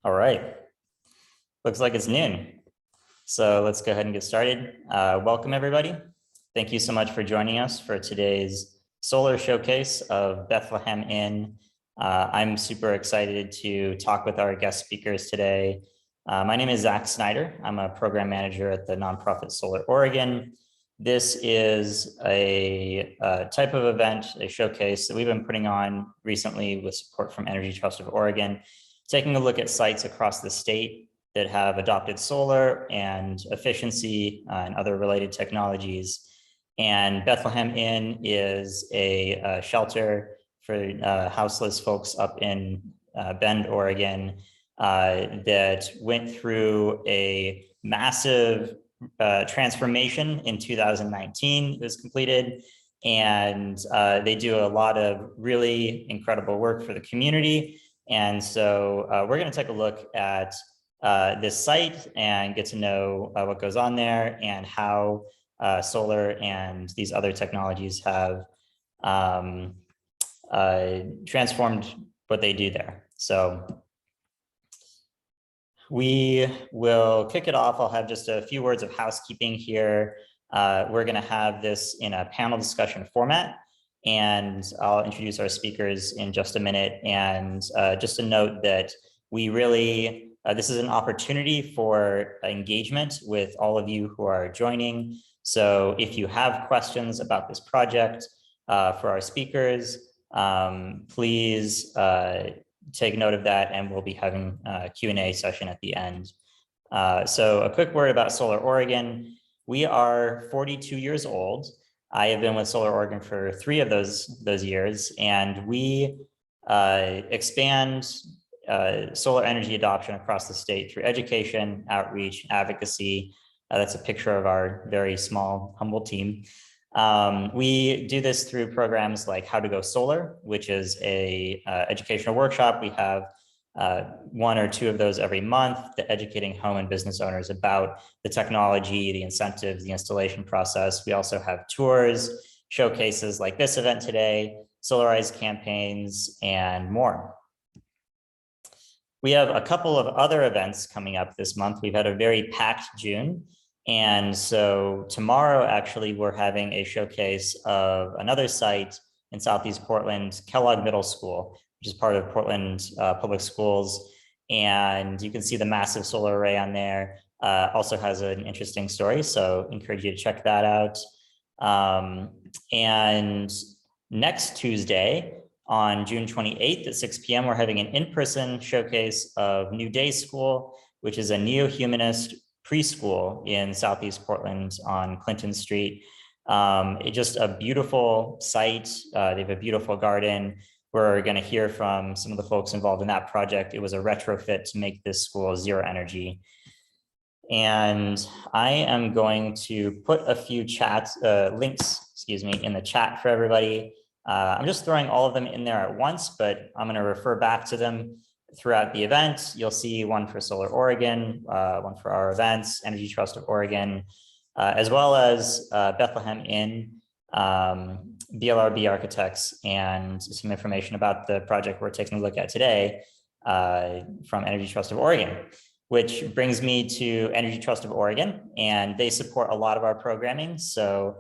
All right, looks like it's noon. So let's go ahead and get started. Welcome everybody. Thank you so much for joining us for today's solar showcase of Bethlehem Inn. I'm super excited to talk with our guest speakers today. My name is Zach Snyder. I'm a program manager at the nonprofit Solar Oregon. This is a type of event, a showcase that we've been putting on recently with support from Energy Trust of Oregon, taking a look at sites across the state that have adopted solar and efficiency and other related technologies. And Bethlehem Inn is a shelter for houseless folks up in Bend, Oregon, that went through a massive transformation in 2019. It was completed, and they do a lot of really incredible work for the community. And so we're going to take a look at this site and get to know what goes on there and how solar and these other technologies have transformed what they do there. So we will kick it off. I'll have just a few words of housekeeping here. We're going to have this in a panel discussion format, and I'll introduce our speakers in just a minute. And just a note that we really, this is an opportunity for engagement with all of you who are joining. So if you have questions about this project for our speakers, please take note of that, and we'll be having a Q&A session at the end. So a quick word about Solar Oregon. We are 42 years old. I have been with Solar Oregon for 3 of those years, and we expand solar energy adoption across the state through education, outreach, advocacy. That's a picture of our very small, humble team. We do this through programs like How to Go Solar, which is a educational workshop. We have 1 or 2 of those every month, educating home and business owners about the technology, the incentives, the installation process. We also have tours, showcases like this event today, solarized campaigns, and more. We have a couple of other events coming up this month. We've had a very packed June. And so tomorrow, actually, we're having a showcase of another site in Southeast Portland, Kellogg Middle School, which is part of Portland Public Schools. And you can see the massive solar array on there. Also has an interesting story, so encourage you to check that out. And next Tuesday, on June 28th at 6 p.m., we're having an in-person showcase of New Day School, which is a neo-humanist preschool in Southeast Portland on Clinton Street. It's just a beautiful site. They have a beautiful garden. We're going to hear from some of the folks involved in that project. It was a retrofit to make this school zero energy. And I am going to put a few links, in the chat for everybody. I'm just throwing all of them in there at once, but I'm going to refer back to them throughout the event. You'll see one for Solar Oregon, one for our events, Energy Trust of Oregon, as well as Bethlehem Inn, BLRB Architects, and some information about the project we're taking a look at today from Energy Trust of Oregon, which brings me to Energy Trust of Oregon, and they support a lot of our programming. So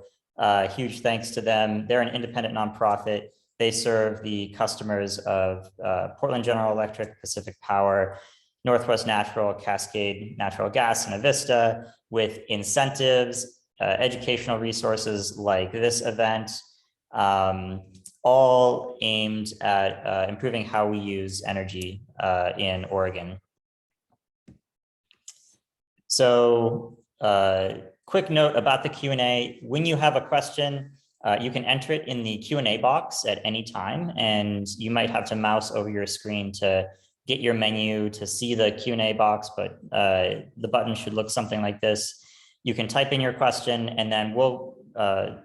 huge thanks to them. They're an independent nonprofit. They serve the customers of Portland General Electric, Pacific Power, Northwest Natural, Cascade Natural Gas, and Avista with incentives, educational resources like this event, all aimed at improving how we use energy in Oregon. So quick note about the Q&A. When you have a question, you can enter it in the Q&A box at any time, and you might have to mouse over your screen to get your menu to see the Q&A box, but the button should look something like this. You can type in your question, and then we'll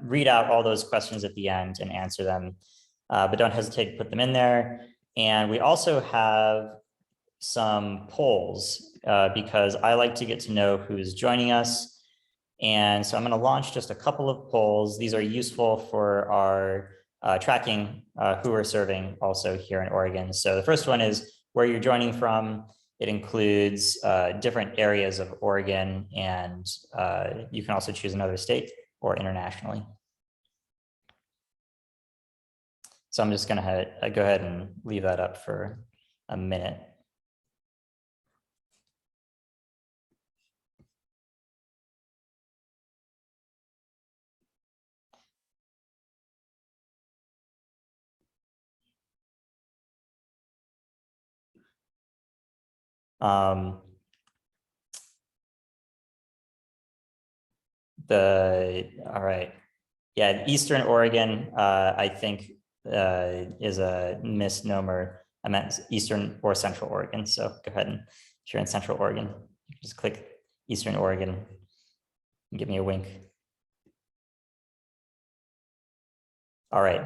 read out all those questions at the end and answer them, but don't hesitate to put them in there. And we also have some polls because I like to get to know who's joining us. And so I'm going to launch just a couple of polls. These are useful for our tracking who we're serving also here in Oregon. So the first one is where you're joining from. It includes different areas of Oregon, and you can also choose another state or internationally. So I'm just going to go ahead and leave that up for a minute. All right. Yeah, Eastern Oregon, I think is a misnomer. I meant Eastern or Central Oregon. So go ahead, and if you're in Central Oregon, just click Eastern Oregon and give me a wink. All right,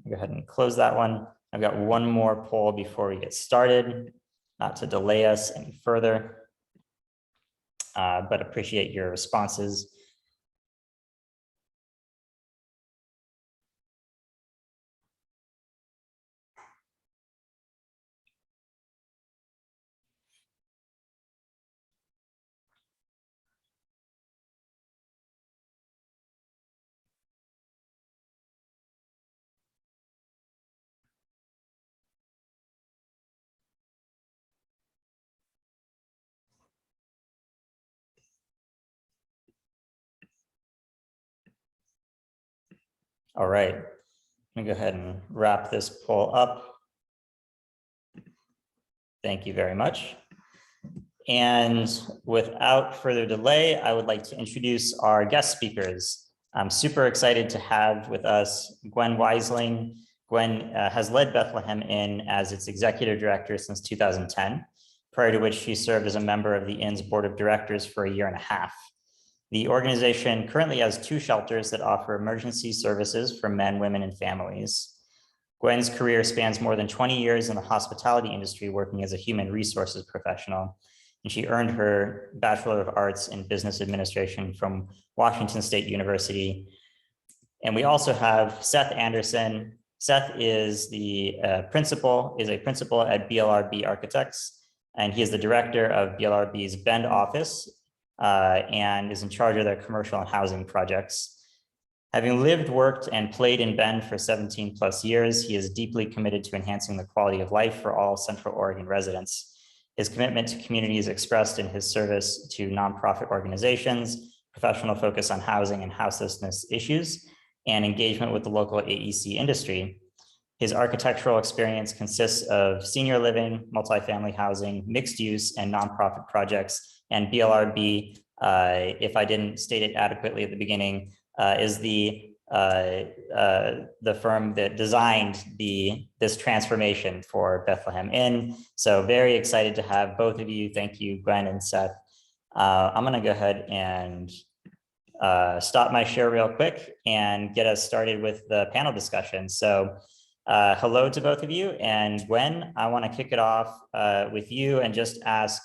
go ahead and close that one. I've got one more poll before we get started, not to delay us any further, but appreciate your responses. All right, I'm gonna go ahead and wrap this poll up. Thank you very much. And without further delay, I would like to introduce our guest speakers. I'm super excited to have with us Gwen Weisling. Gwen has led Bethlehem Inn as its executive director since 2010, prior to which she served as a member of the Inn's board of directors for a year and a half. The organization currently has 2 shelters that offer emergency services for men, women, and families. Gwen's career spans more than 20 years in the hospitality industry, working as a human resources professional. And she earned her Bachelor of Arts in Business Administration from Washington State University. And we also have Seth Anderson. Seth is a principal at BLRB Architects, and he is the director of BLRB's Bend office and is in charge of their commercial and housing projects. Having lived, worked, and played in Bend for 17 plus years, he is deeply committed to enhancing the quality of life for all Central Oregon residents. His commitment to community is expressed in his service to nonprofit organizations, professional focus on housing and houselessness issues, and engagement with the local AEC industry. His architectural experience consists of senior living, multifamily housing, mixed use, and nonprofit projects. And BLRB, if I didn't state it adequately at the beginning, is the firm that designed this transformation for Bethlehem Inn. So very excited to have both of you. Thank you, Gwen and Seth. I'm gonna go ahead and stop my share real quick and get us started with the panel discussion. So hello to both of you. And Gwen, I wanna kick it off with you and just ask,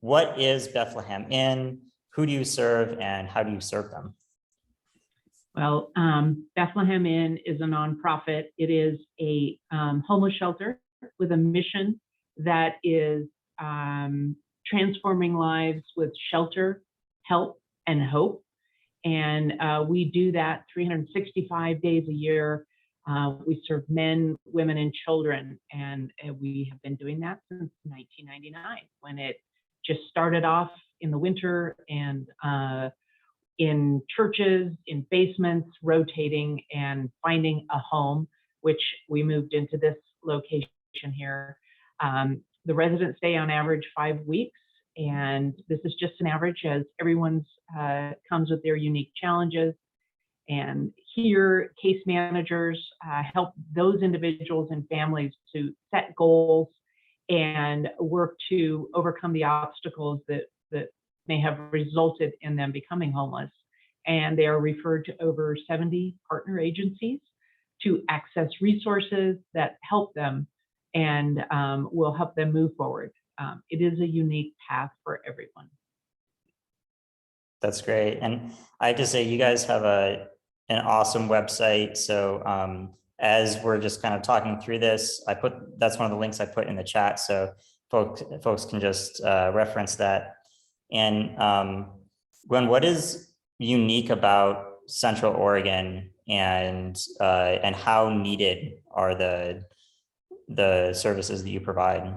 what is Bethlehem Inn? Who do you serve and how do you serve them? Well, Bethlehem Inn is a nonprofit. It is a homeless shelter with a mission that is transforming lives with shelter, help, and hope. And we do that 365 days a year. We serve men, women, and children. And we have been doing that since 1999, when it just started off in the winter and in churches, in basements, rotating and finding a home, which we moved into this location here. The residents stay on average 5 weeks, and this is just an average, as everyone's comes with their unique challenges. And here, case managers help those individuals and families to set goals and work to overcome the obstacles that may have resulted in them becoming homeless. And they are referred to over 70 partner agencies to access resources that help them and will help them move forward. It is a unique path for everyone. That's great. And I have to say, you guys have an awesome website. So as we're just kind of talking through this, that's one of the links I put in the chat. So folks can just reference that. And Gwen, what is unique about Central Oregon, and how needed are the services that you provide?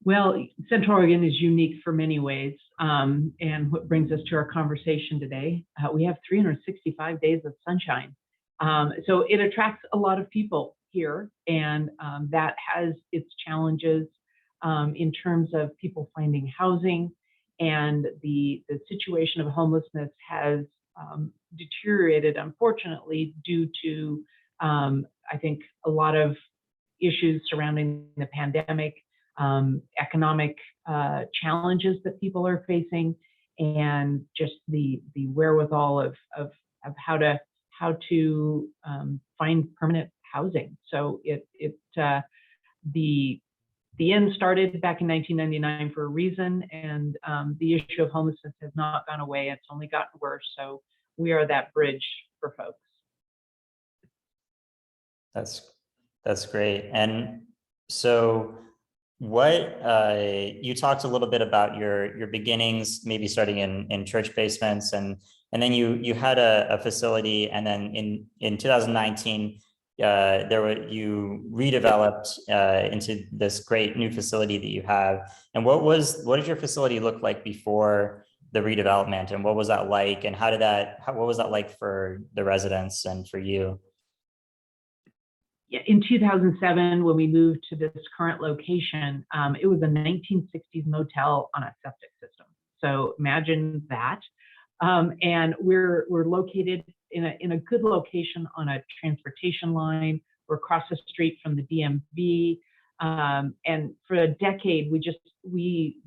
Well, Central Oregon is unique for many ways. And what brings us to our conversation today, we have 365 days of sunshine. So it attracts a lot of people here, and that has its challenges in terms of people finding housing, and the situation of homelessness has deteriorated, unfortunately, due to, I think, a lot of issues surrounding the pandemic, economic challenges that people are facing, and just the wherewithal of how to find permanent housing. So the inn started back in 1999 for a reason, and the issue of homelessness has not gone away. It's only gotten worse. So we are that bridge for folks. That's great. And so what you talked a little bit about your beginnings, maybe starting in church basements, and then you had a facility, and then in 2019 you redeveloped into this great new facility that you have. And what did your facility look like before the redevelopment, and what was that like, and what was that like for the residents and for you? Yeah, in 2007, when we moved to this current location, it was a 1960s motel on a septic system. So imagine that. And we're located in a good location on a transportation line. We're across the street from the DMV. And for a decade, we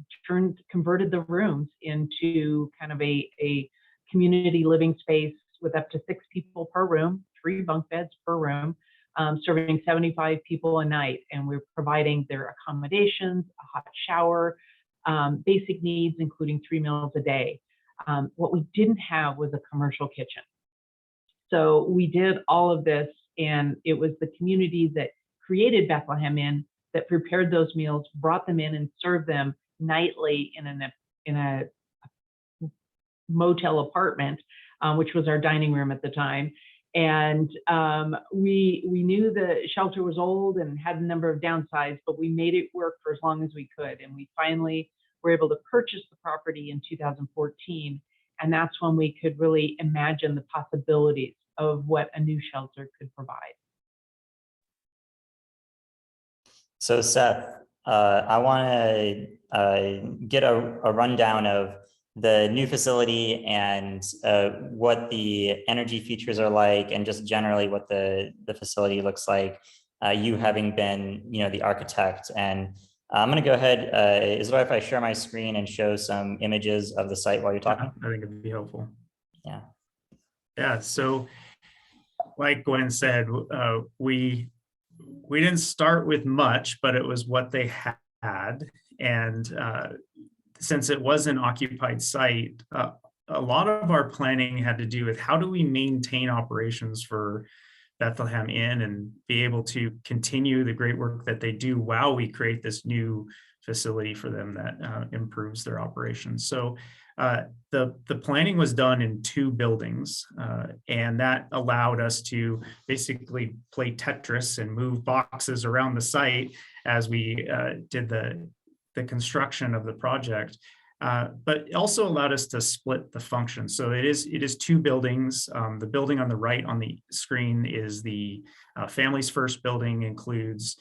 converted the rooms into kind of a community living space with up to 6 people per room, 3 bunk beds per room, serving 75 people a night. And we're providing their accommodations, a hot shower, basic needs, including 3 meals a day. What we didn't have was a commercial kitchen. So we did all of this, and it was the community that created Bethlehem Inn that prepared those meals, brought them in, and served them nightly in a motel apartment, which was our dining room at the time. And we knew the shelter was old and had a number of downsides, but we made it work for as long as we could. And we finally were able to purchase the property in 2014. And that's when we could really imagine the possibilities of what a new shelter could provide. So Seth, I want to get a rundown of the new facility and what the energy features are like, and just generally what the facility looks like, you having been, the architect. And I'm going to go ahead. Is it all right if I share my screen and show some images of the site while you're talking? I think it'd be helpful. Yeah. Yeah. So, like Gwen said, we didn't start with much, but it was what they had, and since it was an occupied site, a lot of our planning had to do with how do we maintain operations for Bethlehem Inn and be able to continue the great work that they do while we create this new facility for them that improves their operations. So the planning was done in 2 buildings, and that allowed us to basically play Tetris and move boxes around the site as we did the construction of the project. But it also allowed us to split the function. So it is 2 buildings. The building on the right on the screen is the Families First building, includes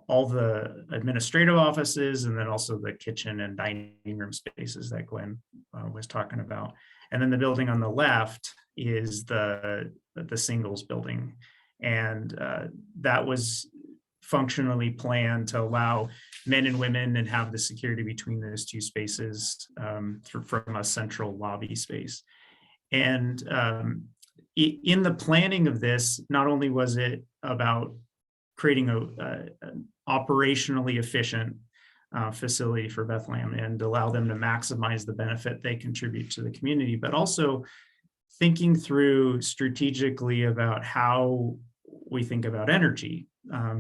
all the administrative offices, and then also the kitchen and dining room spaces that Gwen was talking about. And then the building on the left is the singles building. And that was functionally planned to allow men and women and have the security between those 2 spaces from a central lobby space. And in the planning of this, not only was it about creating an operationally efficient facility for Bethlehem and allow them to maximize the benefit they contribute to the community, but also thinking through strategically about how we think about energy,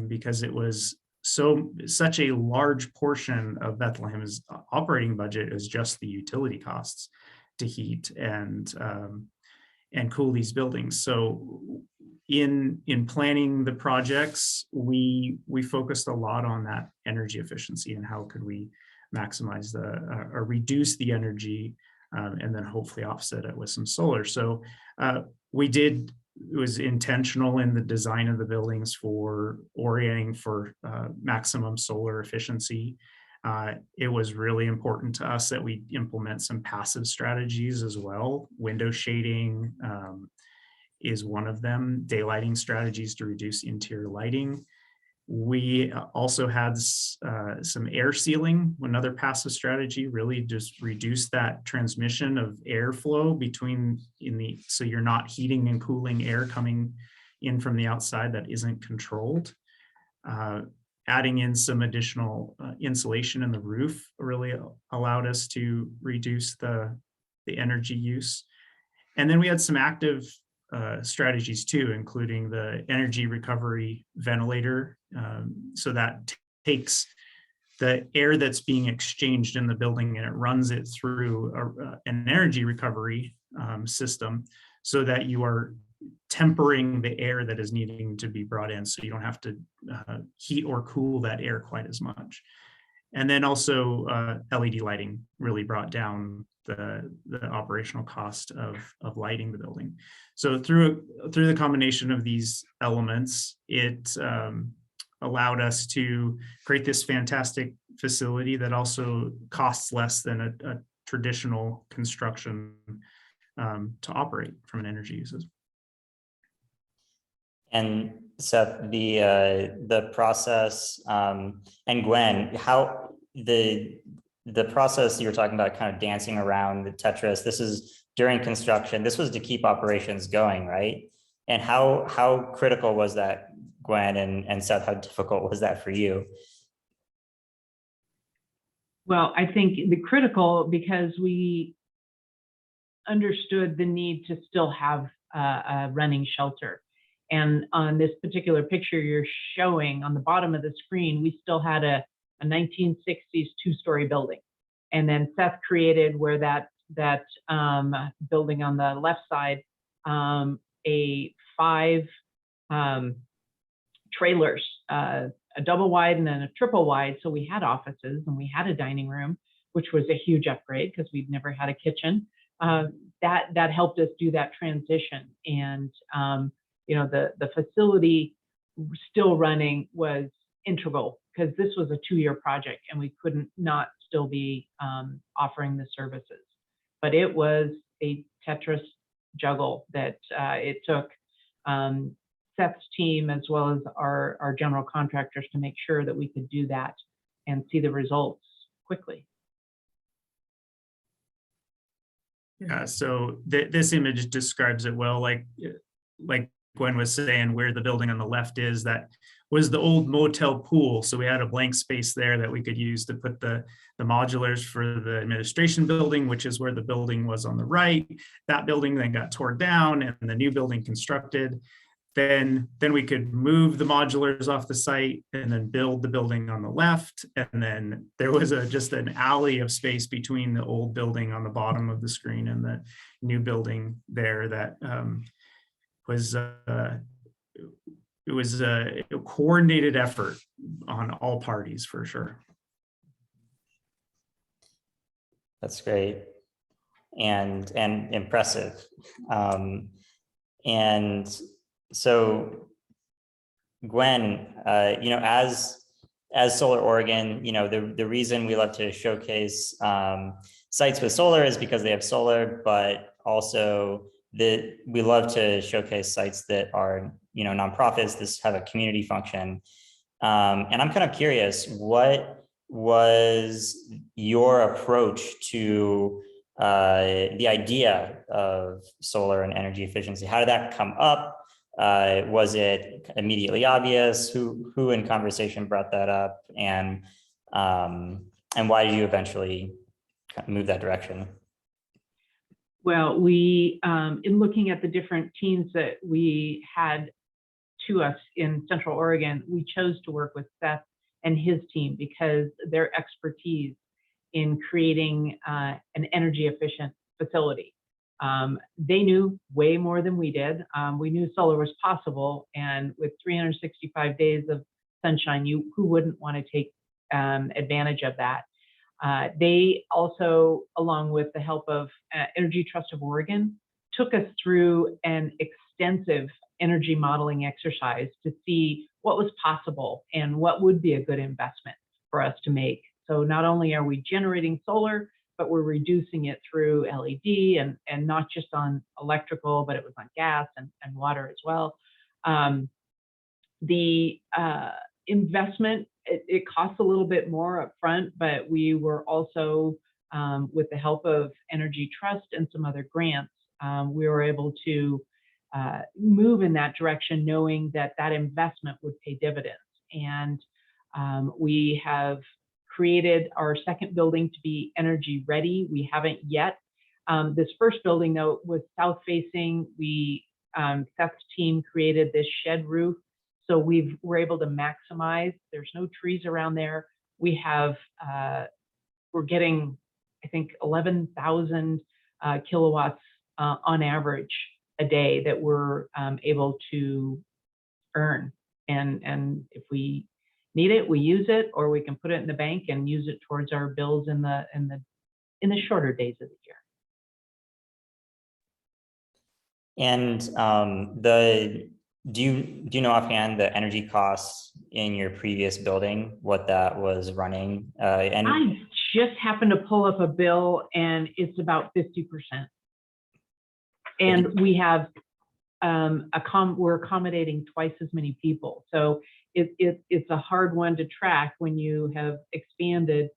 because it was such a large portion of Bethlehem's operating budget is just the utility costs to heat and cool these buildings. So in planning the projects, we focused a lot on that energy efficiency and how could we maximize or reduce the energy and then hopefully offset it with some solar. So it was intentional in the design of the buildings for orienting for maximum solar efficiency. It was really important to us that we implement some passive strategies as well. Window shading is one of them, daylighting strategies to reduce interior lighting. We also had some air sealing, another passive strategy, really just reduce that transmission of airflow so you're not heating and cooling air coming in from the outside that isn't controlled. Adding in some additional insulation in the roof really allowed us to reduce the energy use. And then we had some active strategies too, including the energy recovery ventilator. So that takes the air that's being exchanged in the building and it runs it through an energy recovery system so that you are tempering the air that is needing to be brought in. So you don't have to heat or cool that air quite as much. And then also LED lighting really brought down the operational cost of lighting the building. So through the combination of these elements, it allowed us to create this fantastic facility that also costs less than a traditional construction to operate from an energy uses. And Seth, the process, and Gwen, how the process you were talking about, kind of dancing around the Tetris, this is during construction, this was to keep operations going, right? And how critical was that, Gwen and Seth, how difficult was that for you? Well, I think the critical, because we understood the need to still have a running shelter. And on this particular picture you're showing on the bottom of the screen, we still had a 1960s two-story building. And then Seth created where that building on the left side, a 5 trailers, a double wide and then a triple wide. So we had offices and we had a dining room, which was a huge upgrade because we'd never had a kitchen. That helped us do that transition. And the facility still running was integral because this was a 2-year project and we couldn't not still be offering the services. But it was a Tetris juggle that it took Seth's team as well as our general contractors to make sure that we could do that and see the results quickly. Yeah, so this image describes it well, like Gwen was saying, where the building on the left is, that was the old motel pool. So we had a blank space there that we could use to put the modulars for the administration building, which is where the building was on the right. That building then got torn down and the new building constructed. Then we could move the modulars off the site and then build the building on the left. And then there was just an alley of space between the old building on the bottom of the screen and the new building there that it was a coordinated effort on all parties for sure. That's great and impressive. And so Gwen, as Solar Oregon, the reason we love to showcase sites with solar is because they have solar, but also we love to showcase sites that are, nonprofits, that have a community function. And I'm kind of curious, what was your approach to the idea of solar and energy efficiency? How did that come up? Was it immediately obvious? Who in conversation brought that up? And why did you eventually move that direction? Well, we, in looking at the different teams that we had to us in Central Oregon, we chose to work with Seth and his team, because their expertise in creating an energy efficient facility. They knew way more than we did. We knew solar was possible, and with 365 days of sunshine, who wouldn't want to take advantage of that? They also, along with the help of Energy Trust of Oregon, took us through an extensive energy modeling exercise to see what was possible and what would be a good investment for us to make. So not only are we generating solar, but we're reducing it through LED and not just on electrical, but it was on gas and water as well. The investment, it costs a little bit more up front, but we were also, with the help of Energy Trust and some other grants, we were able to move in that direction, knowing that that investment would pay dividends. And we have created our second building to be energy ready. We haven't yet. This first building, though, was south facing. Seth's team created this shed roof, so we're able to maximize. There's no trees around there. We have, we're getting, I think, 11,000 kilowatts on average a day that we're able to earn. And if we need it, we use it, or we can put it in the bank and use it towards our bills in the shorter days of the year. And do you know offhand the energy costs in your previous building, what that was running? And I just happened to pull up a bill, and it's about 50%. And we have we're accommodating twice as many people, so it's a hard one to track when you have expanded.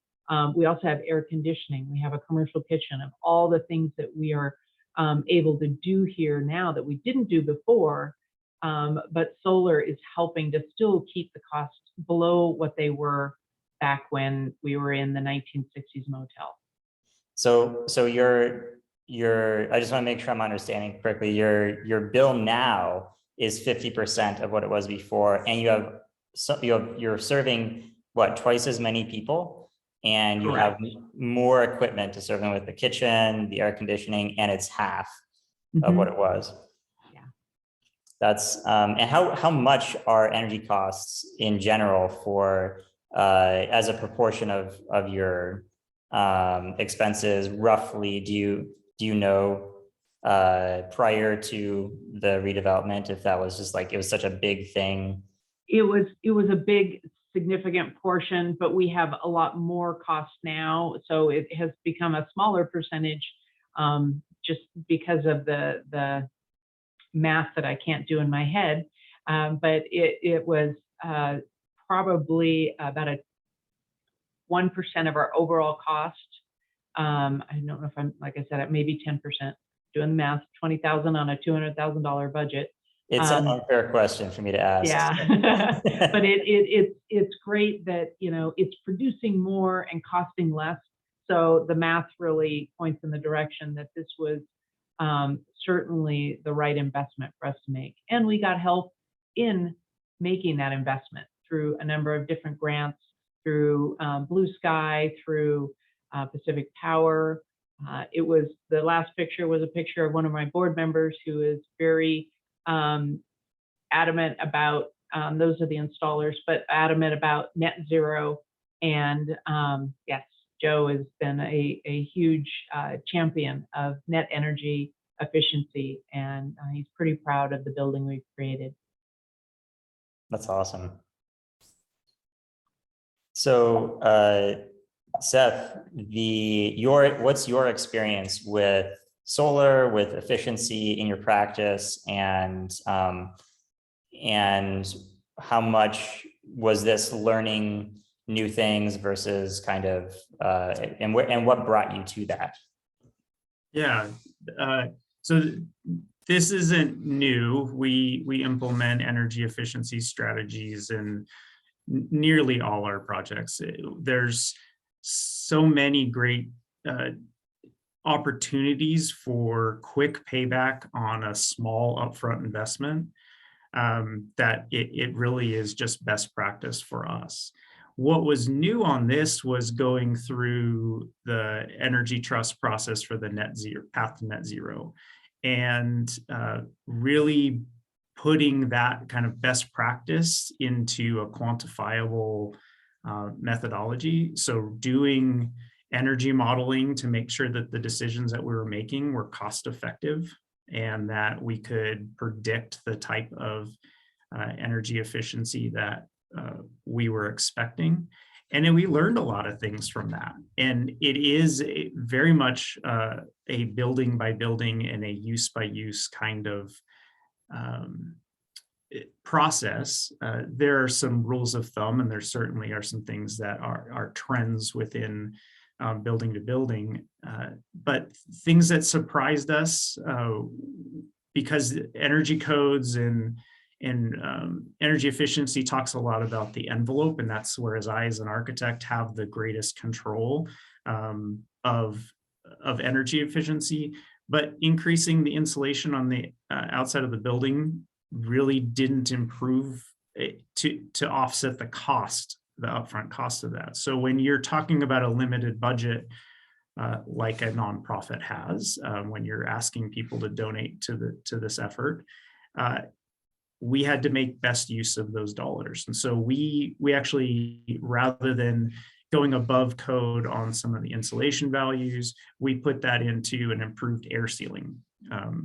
We also have air conditioning. We have a commercial kitchen, of all the things that we are able to do here now that we didn't do before. But solar is helping to still keep the costs below what they were back when we were in the 1960s motel. So I just want to make sure I'm understanding correctly. Your bill now is 50% of what it was before, and you're serving what, twice as many people, and you Correct. have more equipment to serve them with, the kitchen, the air conditioning, and it's half of what it was. Yeah. That's and how much are energy costs in general for as a proportion of your expenses roughly? Do you know prior to the redevelopment, if that was just like, it was such a big thing? It was a big, significant portion, but we have a lot more costs now. So it has become a smaller percentage, just because of the math that I can't do in my head. But it was probably about 1% of our overall cost. I don't know if I'm, like I said, maybe 10%. Doing the math, 20,000 on a $200,000 budget. It's an unfair question for me to ask. Yeah, but it's great that, you know, it's producing more and costing less. So the math really points in the direction that this was certainly the right investment for us to make. And we got help in making that investment through a number of different grants, through Blue Sky, through Pacific Power. It was, the last picture was a picture of one of my board members who is very adamant about, those are the installers, but adamant about net zero. And yes, Joe has been a huge champion of net energy efficiency, and he's pretty proud of the building we've created. That's awesome. So Seth, what's your experience with solar, with efficiency in your practice, and how much was this learning new things versus kind of and what brought you to that? Yeah, so this isn't new. We implement energy efficiency strategies in nearly all our projects. There's so many great opportunities for quick payback on a small upfront investment that it really is just best practice for us. What was new on this was going through the Energy Trust process for the net zero path to net zero, and really putting that kind of best practice into a quantifiable methodology. So doing energy modeling to make sure that the decisions that we were making were cost effective and that we could predict the type of energy efficiency that we were expecting. And then we learned a lot of things from that. And it is very much a building by building and a use by use kind of process. There are some rules of thumb, and there certainly are some things that are trends within building to building, but things that surprised us because energy codes and energy efficiency talks a lot about the envelope, and that's whereas I, as an architect, have the greatest control of energy efficiency. But increasing the insulation on the outside of the building really didn't improve it to offset the cost, the upfront cost of that. So when you're talking about a limited budget, like a nonprofit has, when you're asking people to donate to this effort, we had to make best use of those dollars. And so we actually, rather than going above code on some of the insulation values, we put that into an improved air sealing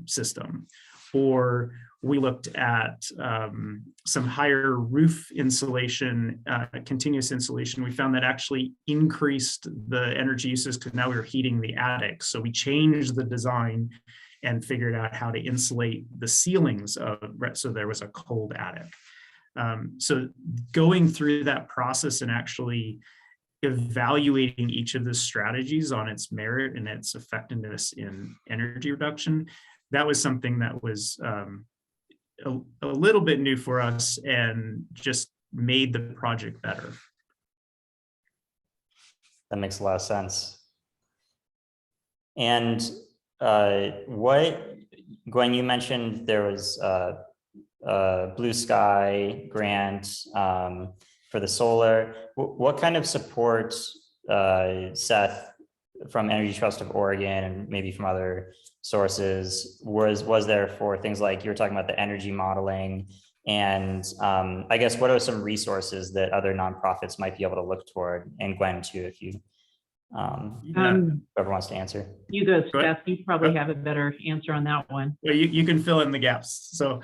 system. Or we looked at some higher roof insulation, continuous insulation. We found that actually increased the energy uses because now we were heating the attic. So we changed the design and figured out how to insulate the ceilings so there was a cold attic. So going through that process and actually evaluating each of the strategies on its merit and its effectiveness in energy reduction, that was something that was a little bit new for us and just made the project better. That makes a lot of sense. And Gwen, you mentioned there was a Blue Sky grant for the solar. What kind of support, Seth, from Energy Trust of Oregon and maybe from other sources was there for things like you were talking about the energy modeling? And I guess what are some resources that other nonprofits might be able to look toward? And Gwen too, if you whoever wants to answer. You go, Steph. You probably have a better answer on that one. Well, you can fill in the gaps. So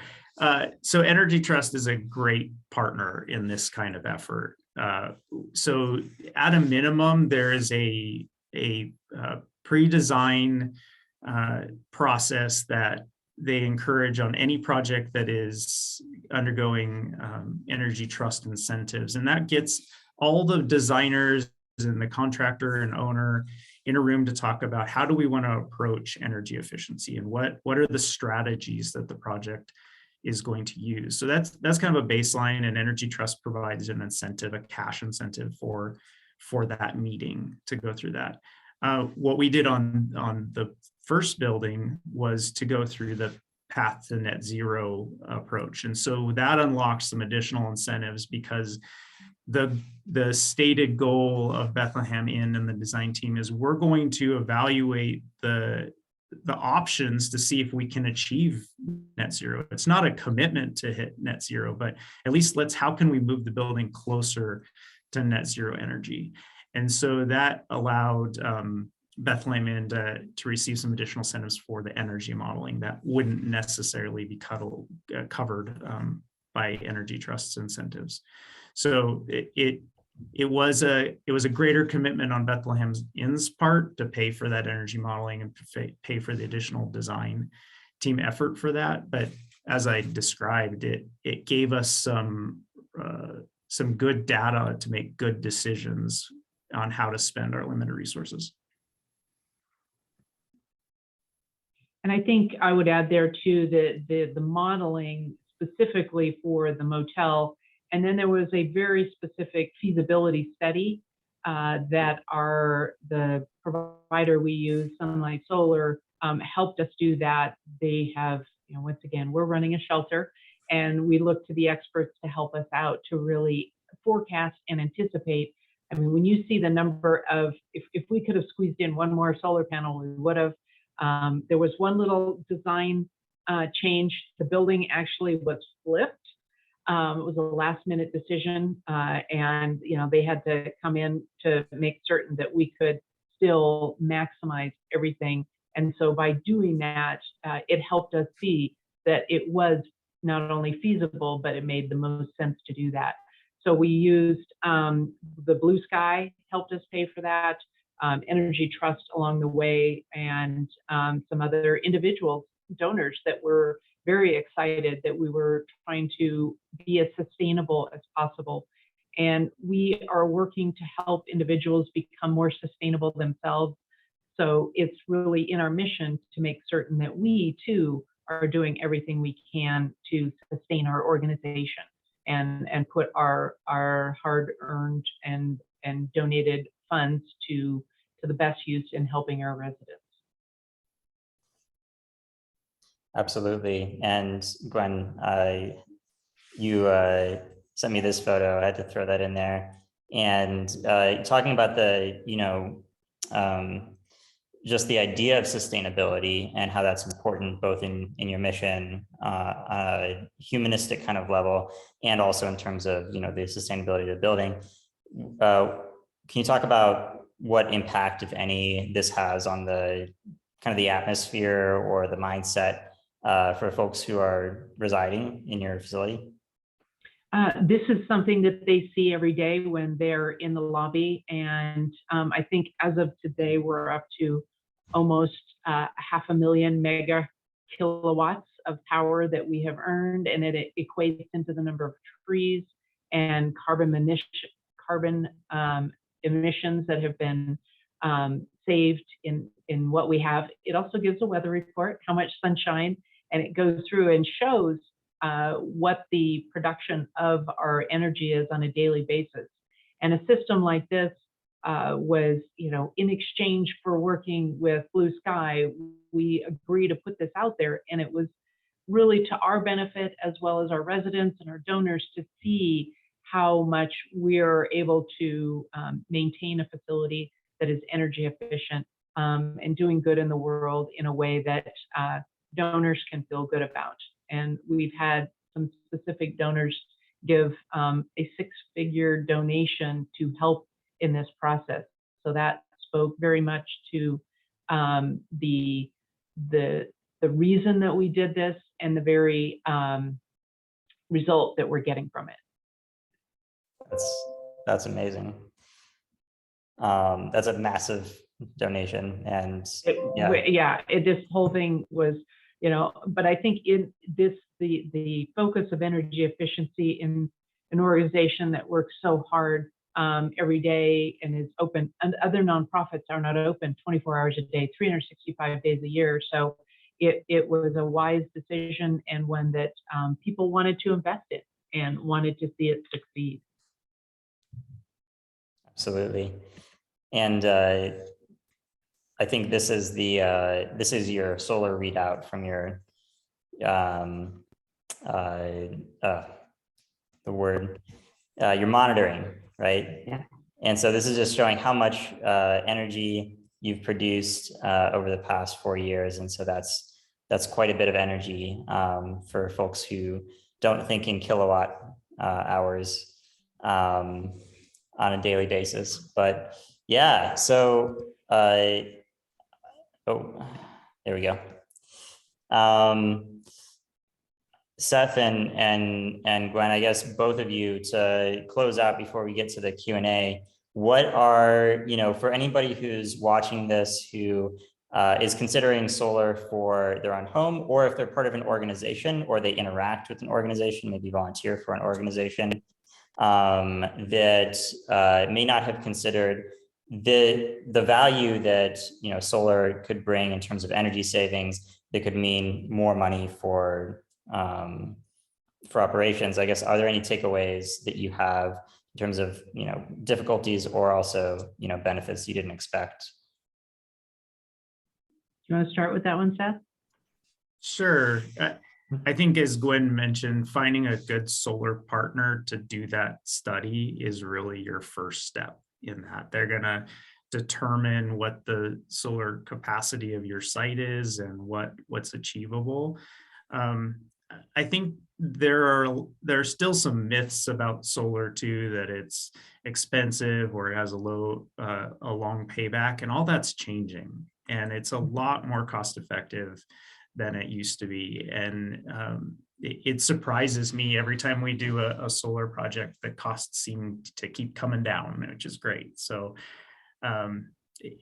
Energy Trust is a great partner in this kind of effort. So at a minimum, there is a pre-design process that they encourage on any project that is undergoing Energy Trust incentives. And that gets all the designers and the contractor and owner in a room to talk about how do we want to approach energy efficiency and what are the strategies that the project is going to use. So that's kind of a baseline, and Energy Trust provides an incentive, a cash incentive for that meeting to go through that. What we did on the first building was to go through the path to net zero approach. And so that unlocks some additional incentives because the stated goal of Bethlehem Inn and the design team is we're going to evaluate the options to see if we can achieve net zero. It's not a commitment to hit net zero, but at least how can we move the building closer to net zero energy? And so that allowed Bethlehem Inn to receive some additional incentives for the energy modeling that wouldn't necessarily be covered by Energy Trust's incentives. So it was a greater commitment on Bethlehem Inn's part to pay for that energy modeling and pay for the additional design team effort for that. But as I described, it gave us some good data to make good decisions on how to spend our limited resources. And I think I would add there too that the modeling specifically for the motel, and then there was a very specific feasibility study that the provider we use, Sunlight Solar, helped us do that. They have, once again, we're running a shelter, and we look to the experts to help us out to really forecast and anticipate. I mean, when you see the number of, if we could have squeezed in one more solar panel, we would have. There was one little design change. The building actually was flipped. It was a last minute decision, and they had to come in to make certain that we could still maximize everything. And so by doing that, it helped us see that it was not only feasible, but it made the most sense to do that. So we used the Blue Sky helped us pay for that, Energy Trust along the way, and some other individual donors that were very excited that we were trying to be as sustainable as possible. And we are working to help individuals become more sustainable themselves. So it's really in our mission to make certain that we too are doing everything we can to sustain our organization and put our hard-earned and donated funds to the best use in helping our residents. Absolutely. And Gwen, you sent me this photo. I had to throw that in there. And talking about the, just the idea of sustainability and how that's important both in your mission on a humanistic kind of level and also in terms of the sustainability of the building. Can you talk about what impact, if any, this has on the kind of the atmosphere or the mindset for folks who are residing in your facility? This is something that they see every day when they're in the lobby. And I think as of today, we're up to almost 500,000 mega kilowatts of power that we have earned. And it equates into the number of trees and carbon emissions that have been saved in what we have. It also gives a weather report, how much sunshine, and it goes through and shows what the production of our energy is on a daily basis. And a system like this was, in exchange for working with Blue Sky, we agreed to put this out there, and it was really to our benefit as well as our residents and our donors to see how much we're able to maintain a facility that is energy efficient and doing good in the world in a way that donors can feel good about. And we've had some specific donors give a 6-figure donation to help in this process. So that spoke very much to the reason that we did this and the very result that we're getting from it. That's amazing. That's a massive donation, and this whole thing was, but I think in this, the focus of energy efficiency in an organization that works so hard every day and is open, and other nonprofits are not open 24 hours a day, 365 days a year. So it was a wise decision and one that people wanted to invest in and wanted to see it succeed. Absolutely. And I think this is your solar readout from your your monitoring, right? Yeah. And so this is just showing how much energy you've produced over the past 4 years, and so that's quite a bit of energy for folks who don't think in kilowatt hours on a daily basis. But yeah, so there we go. Seth and Gwen, I guess both of you, to close out before we get to the Q&A, what are, for anybody who's watching this who is considering solar for their own home, or if they're part of an organization or they interact with an organization, maybe volunteer for an organization that may not have considered the value that solar could bring in terms of energy savings, that could mean more money for operations. I guess, are there any takeaways that you have in terms of difficulties or also benefits you didn't expect? Do you want to start with that one, Seth? Sure. I think, as Gwen mentioned, finding a good solar partner to do that study is really your first step in that. They're going to determine what the solar capacity of your site is and what's achievable. I think there are still some myths about solar too, that it's expensive or it has a long payback, and all that's changing, and it's a lot more cost effective than it used to be. And it surprises me every time we do a solar project, the costs seem to keep coming down, which is great. So, and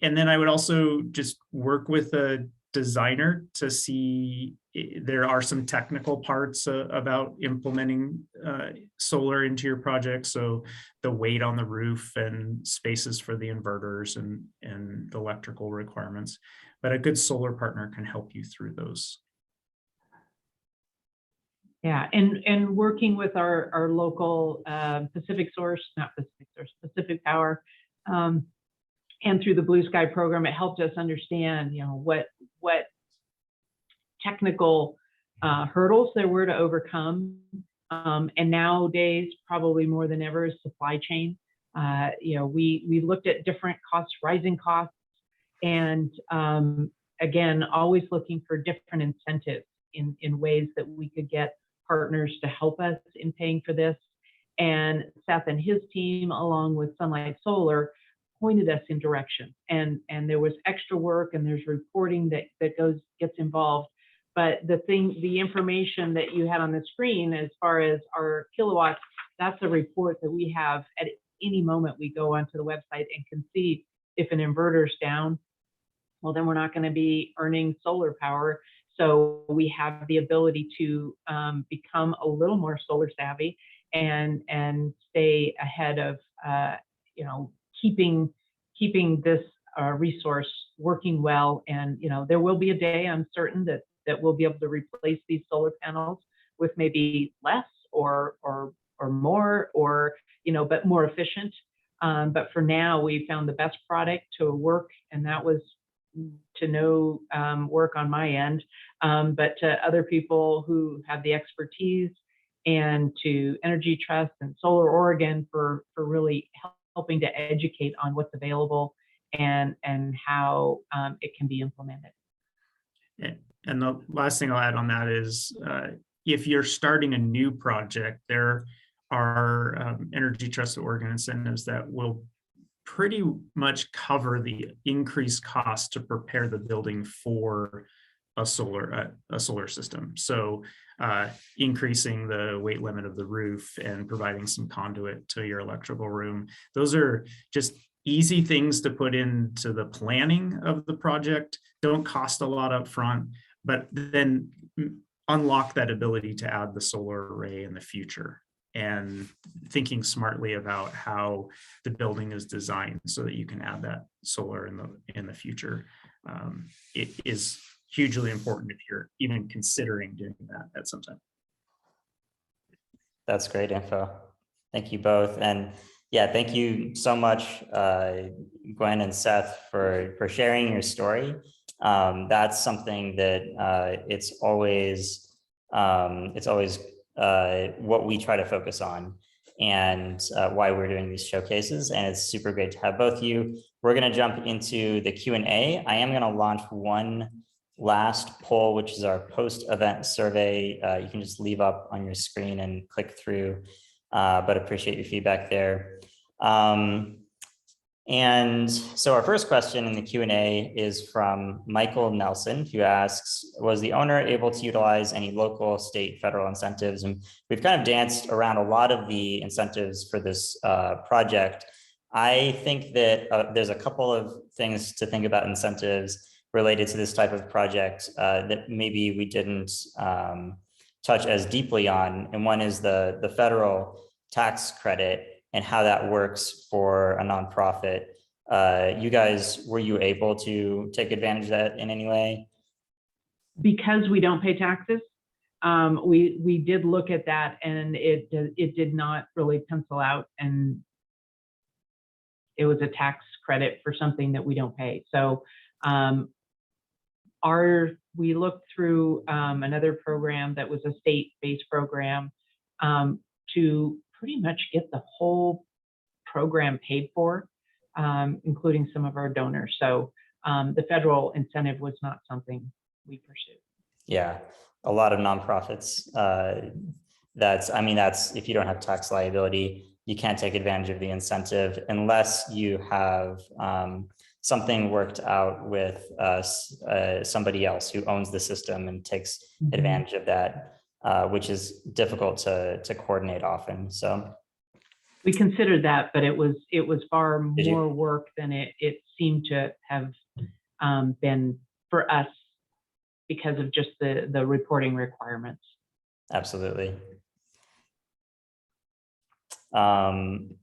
then I would also just work with a designer to see, there are some technical parts about implementing solar into your project. So the weight on the roof and spaces for the inverters and the electrical requirements, but a good solar partner can help you through those. Yeah, and working with our local Pacific Power, and through the Blue Sky program, it helped us understand, what technical hurdles there were to overcome. And nowadays, probably more than ever, is supply chain. We looked at different costs, rising costs, and again, always looking for different incentives in ways that we could get partners to help us in paying for this. And Seth and his team, along with Sunlight Solar, pointed us in direction. And there was extra work, and there's reporting that gets involved. But the information that you had on the screen, as far as our kilowatts, that's a report that we have at any moment. We go onto the website and can see if an inverter's down, well, then we're not going to be earning solar power. So we have the ability to become a little more solar savvy and stay ahead of keeping this resource working well. And there will be a day, I'm certain, that we'll be able to replace these solar panels with maybe less or more, or but more efficient. But for now, we found the best product to work, and that was to no work on my end, but to other people who have the expertise, and to Energy Trust and Solar Oregon for really helping to educate on what's available and how it can be implemented. And the last thing I'll add on that is, if you're starting a new project, there are Energy Trust Oregon incentives that will pretty much cover the increased cost to prepare the building for a solar system. So increasing the weight limit of the roof and providing some conduit to your electrical room. Those are just easy things to put into the planning of the project. Don't cost a lot up front, but then unlock that ability to add the solar array in the future, and thinking smartly about how the building is designed so that you can add that solar in the future. It is hugely important if you're even considering doing that at some time. That's great info. Thank you both. And yeah, thank you so much, Gwen and Seth, for sharing your story. That's something that it's always what we try to focus on, and why we're doing these showcases. And it's super great to have both of you. We're going to jump into the Q&A. I am going to launch one last poll, which is our post-event survey. You can just leave up on your screen and click through, but appreciate your feedback there. And so our first question in the Q&A is from Michael Nelson, who asks, was the owner able to utilize any local, state, federal incentives? And we've kind of danced around a lot of the incentives for this project. I think that there's a couple of things to think about incentives related to this type of project that maybe we didn't touch as deeply on. And one is the federal tax credit and how that works for a nonprofit. You guys, were you able to take advantage of that in any way? Because we don't pay taxes, we did look at that, and it did not really pencil out, and it was a tax credit for something that we don't pay. So we looked through another program that was a state-based program to pretty much get the whole program paid for, including some of our donors. So the federal incentive was not something we pursued. Yeah, a lot of nonprofits. That's if you don't have tax liability, you can't take advantage of the incentive unless you have something worked out with somebody else who owns the system and takes advantage of that, which is difficult to coordinate often. So we considered that, but it was far more work than it seemed to have been for us because of just the reporting requirements. Absolutely. And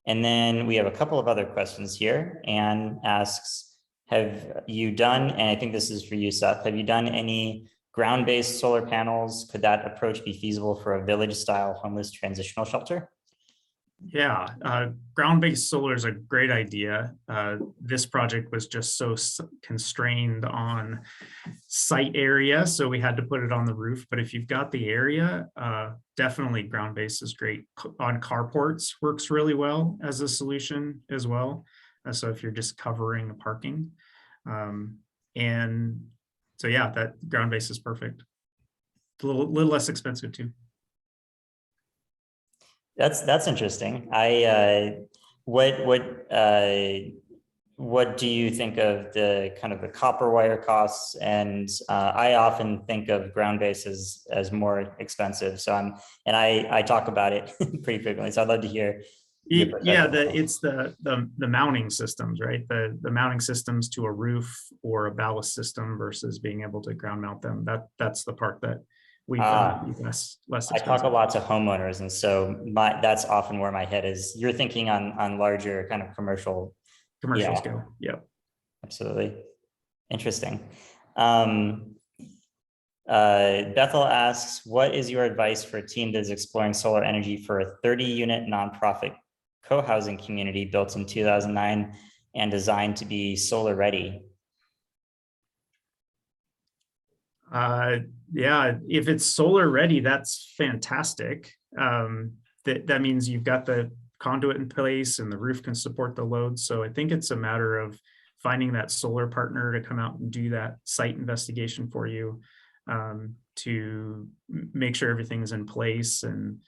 then we have a couple of other questions here. Anne asks, have you done, and I think this is for you, Seth, have you done any ground-based solar panels? Could that approach be feasible for a village-style homeless transitional shelter? Yeah, ground-based solar is a great idea. This project was just so constrained on site area, so we had to put it on the roof. But if you've got the area, definitely ground-based is great. On carports works really well as a solution as well. So if you're just covering the parking, and so yeah, that ground-based is perfect. A little less expensive too. That's interesting. What do you think of the kind of the copper wire costs? And I often think of ground base as more expensive. So I talk about it pretty frequently. So I'd love to hear. Yeah, it's the mounting systems, right? The mounting systems to a roof or a ballast system versus being able to ground mount them. That's the part that we less expensive. I talk a lot to homeowners, and so that's often where my head is. You're thinking on larger kind of commercial scale. Yeah, absolutely. Interesting. Bethel asks, what is your advice for a team that is exploring solar energy for a 30-unit nonprofit co-housing community built in 2009 and designed to be solar ready? Yeah, if it's solar ready, that's fantastic. That means you've got the conduit in place and the roof can support the load. So I think it's a matter of finding that solar partner to come out and do that site investigation for you, to make sure everything's in place and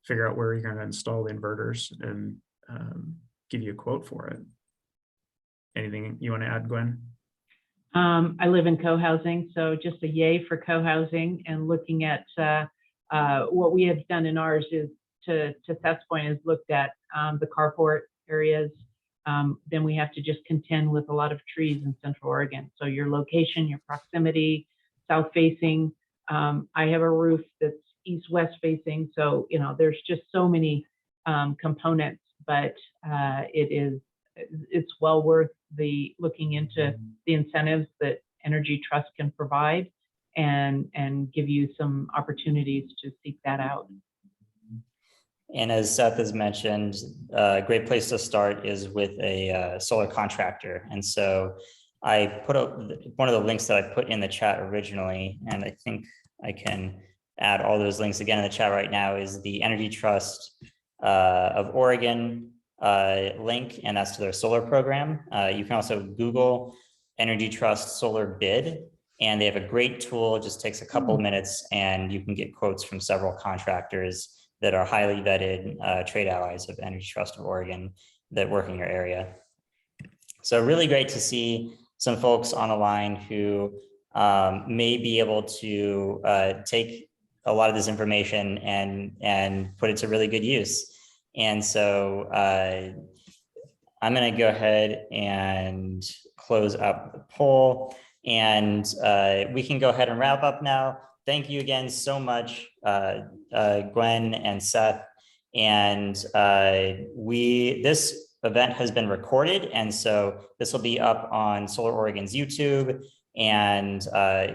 figure out where you're going to install the inverters and give you a quote for it. Anything you want to add, Gwen? I live in co-housing, so just a yay for co-housing. And looking at what we have done in ours is, to Seth's point, is looked at the carport areas. Then we have to just contend with a lot of trees in Central Oregon. So your location, your proximity, south facing. I have a roof that's east-west facing. So, there's just so many components, but it's well worth the looking into the incentives that Energy Trust can provide and give you some opportunities to seek that out. And as Seth has mentioned, a great place to start is with a solar contractor. And so I put up one of the links that I put in the chat originally, and I think I can add all those links again in the chat right now, is the Energy Trust of Oregon link, and that's to their solar program. You can also Google Energy Trust solar bid, and they have a great tool. It just takes a couple of minutes and you can get quotes from several contractors that are highly vetted trade allies of Energy Trust of Oregon that work in your area. So really great to see some folks on the line who may be able to take a lot of this information and put it to really good use. And so I'm going to go ahead and close up the poll, and we can go ahead and wrap up now. Thank you again so much, Gwen and Seth. And this event has been recorded, and so this will be up on Solar Oregon's YouTube, and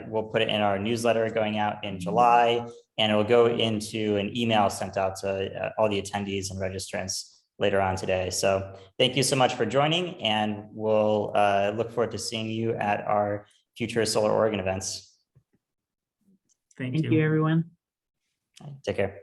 we'll put it in our newsletter going out in July, and it will go into an email sent out to all the attendees and registrants later on today. So thank you so much for joining, and we'll look forward to seeing you at our future Solar Oregon events. Thank Thank you. you, everyone. Take care.